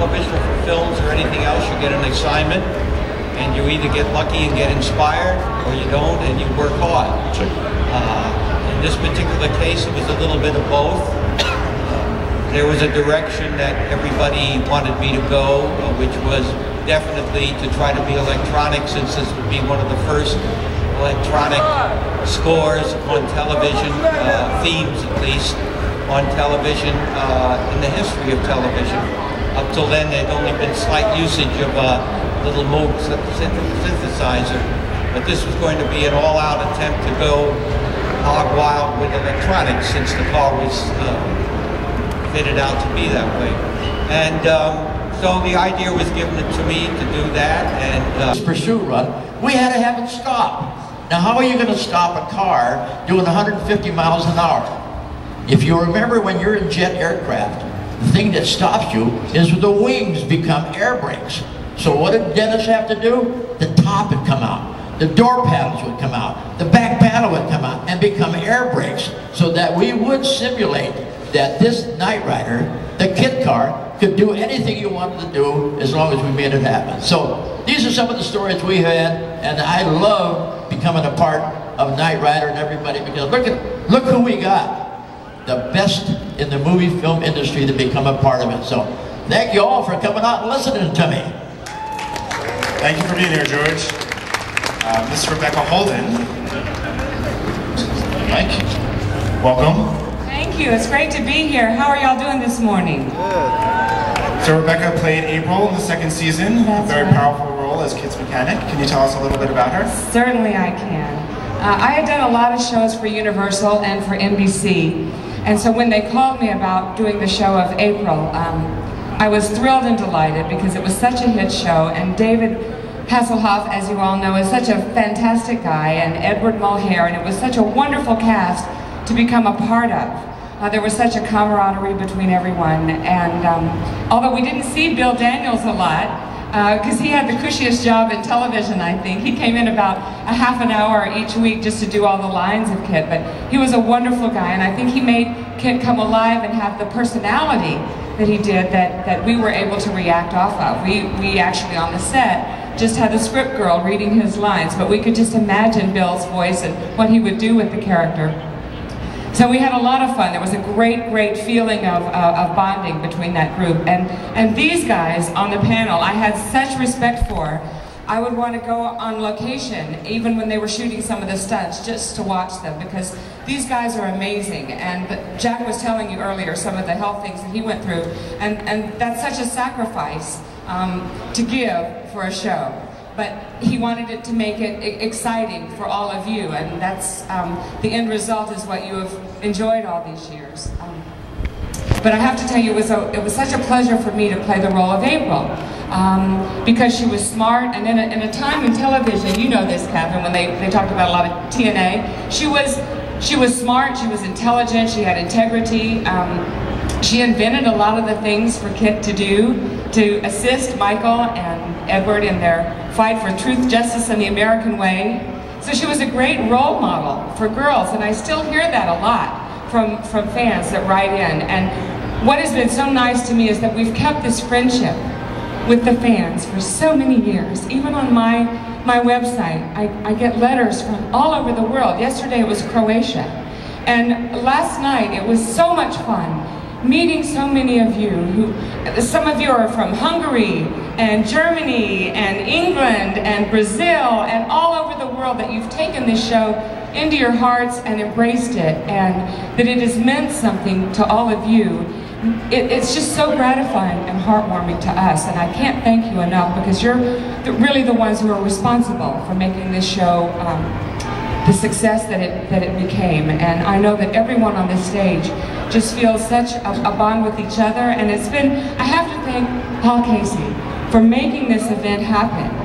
television or for films or anything else, you get an assignment, and you either get lucky and get inspired, or you don't, and you work hard. In this particular case, it was a little bit of both. There was a direction that everybody wanted me to go, which was definitely to try to be electronic, since this would be one of the first electronic scores on television, themes at least, on television in the history of television. Up till then, there'd only been slight usage of a little Moog synthesizer, but this was going to be an all-out attempt to go hog wild with electronics, since the car was fitted out to be that way. And so the idea was given to me to do that, and this pursuit run, we had to have it stop. Now, how are you going to stop a car doing 150 miles an hour? If you remember, when you're in jet aircraft, the thing that stops you is the wings become air brakes. So what did Dennis have to do? The top would come out, the door paddles would come out, the back panel would come out and become air brakes, so that we would simulate that this Knight Rider, the KITT car, could do anything you wanted to do as long as we made it happen. So these are some of the stories we had, and I love becoming a part of Knight Rider and everybody, because look who we got. The best in the movie film industry to become a part of it. So thank you all for coming out and listening to me. Thank you for being here, George. Miss Rebecca Holden. Mike, welcome. Thank you. It's great to be here. How are y'all doing this morning? Good. So Rebecca played April in the second season. That's a very right. powerful role as KITT's mechanic. Can you tell us a little bit about her? Certainly I can. I had done a lot of shows for Universal and for NBC. And so when they called me about doing the show of April, I was thrilled and delighted, because it was such a hit show, and David Hasselhoff, as you all know, is such a fantastic guy, and Edward Mulhare, and it was such a wonderful cast to become a part of. There was such a camaraderie between everyone, and although we didn't see Bill Daniels a lot, because he had the cushiest job in television, I think. He came in about a half an hour each week just to do all the lines of KITT, but he was a wonderful guy, and I think he made KITT come alive and have the personality that he did, that we were able to react off of. We actually, on the set, just had the script girl reading his lines, but we could just imagine Bill's voice and what he would do with the character. So we had a lot of fun. There was a great feeling of bonding between that group. And these guys on the panel, I had such respect for. I would want to go on location, even when they were shooting some of the stunts, just to watch them, because these guys are amazing. And Jack was telling you earlier some of the health things that he went through, and that's such a sacrifice to give for a show. But he wanted it to make it exciting for all of you, and that's the end result is what you have enjoyed all these years. But I have to tell you, it was such a pleasure for me to play the role of April, because she was smart, and in a time in television, you know this, Catherine, when they talked about a lot of TNA, she was smart, she was intelligent, she had integrity. She invented a lot of the things for KITT to do to assist Michael and Edward in their fight for truth, justice, and the American way. So she was a great role model for girls, and I still hear that a lot from fans that write in. And what has been so nice to me is that we've kept this friendship with the fans for so many years. Even on my website, I get letters from all over the world. Yesterday it was Croatia. And last night it was so much fun meeting so many of you some of you are from Hungary and Germany and England and Brazil and all over the world, that you've taken this show into your hearts and embraced it, and that it has meant something to all of you. It's just so gratifying and heartwarming to us, and I can't thank you enough, because you're really the ones who are responsible for making this show the success that it became. And I know that everyone on this stage just feels such a bond with each other, and it's been, I have to thank Paul Casey for making this event happen.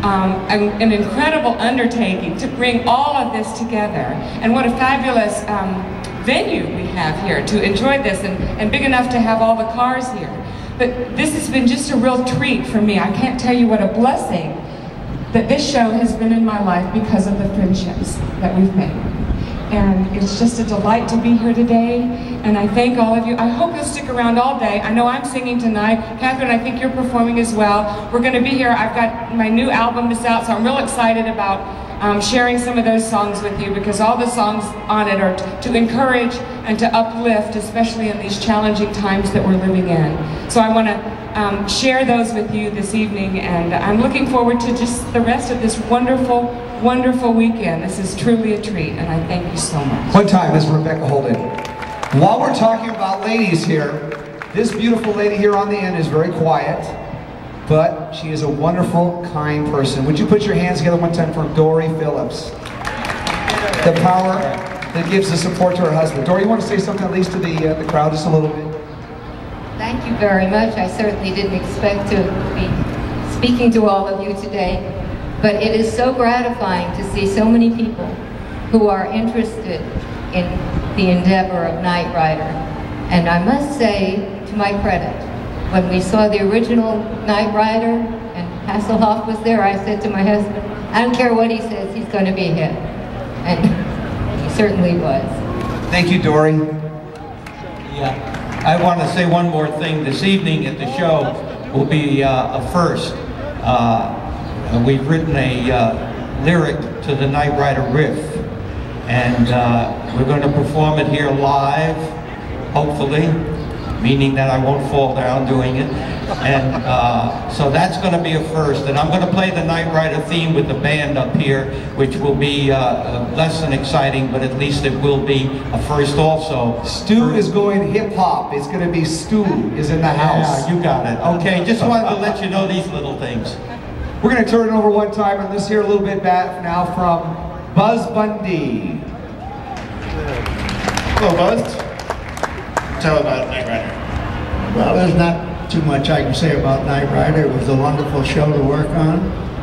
An incredible undertaking to bring all of this together, and what a fabulous venue we have here to enjoy this, and big enough to have all the cars here. But this has been just a real treat for me. I can't tell you what a blessing that this show has been in my life, because of the friendships that we've made. And it's just a delight to be here today, and I thank all of you. I hope you'll stick around all day. I know I'm singing tonight. Catherine, I think you're performing as well. We're going to be here. I've got my new album is out, so I'm real excited about sharing some of those songs with you, because all the songs on it are to encourage and to uplift, especially in these challenging times that we're living in. So I want to share those with you this evening, and I'm looking forward to just the rest of this wonderful, wonderful weekend. This is truly a treat, and I thank you so much. One time, Ms. Rebecca Holden. While we're talking about ladies here, this beautiful lady here on the end is very quiet, but she is a wonderful, kind person. Would you put your hands together one time for Dorie Phillips? The power that gives the support to her husband. Dorie, you want to say something at least to the crowd just a little bit? Thank you very much. I certainly didn't expect to be speaking to all of you today, but it is so gratifying to see so many people who are interested in the endeavor of Knight Rider. And I must say, to my credit, when we saw the original Knight Rider and Hasselhoff was there, I said to my husband, I don't care what he says, he's going to be a hit. And he certainly was. Thank you, Dorie. Yeah. I want to say one more thing. This evening at the show will be a first. We've written a lyric to the Knight Rider riff, and we're going to perform it here live, hopefully, meaning that I won't fall down doing it. And so that's going to be a first. And I'm going to play the Knight Rider theme with the band up here, which will be less than exciting, but at least it will be a first also. Stu is going hip-hop. It's going to be Stu is in the house. Yeah, you got it. Okay, just wanted to let you know these little things. We're going to turn it over one time, and let's hear a little bit back now from Buzz Bundy. Hello, Buzz. Tell about Knight Rider. Well, there's not too much I can say about Knight Rider. It was a wonderful show to work on.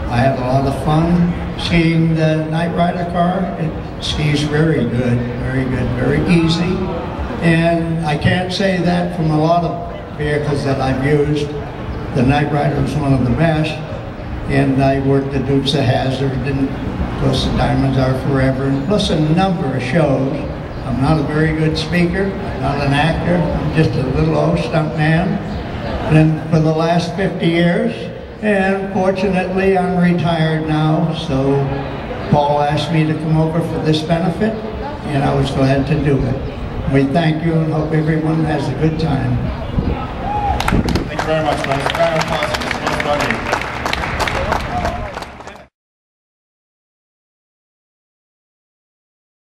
I had a lot of fun skiing the Knight Rider car. It skis very good, very easy. And I can't say that from a lot of vehicles that I've used. The Knight Rider was one of the best. And I worked the Dukes of Hazzard, and plus the Diamonds Are Forever, and plus a number of shows. I'm not a very good speaker, I'm not an actor, I'm just a little old stuntman. And for the last 50 years, and fortunately I'm retired now, so Paul asked me to come over for this benefit, and I was glad to do it. We thank you and hope everyone has a good time. Thank you very much, Buzz. Round of applause.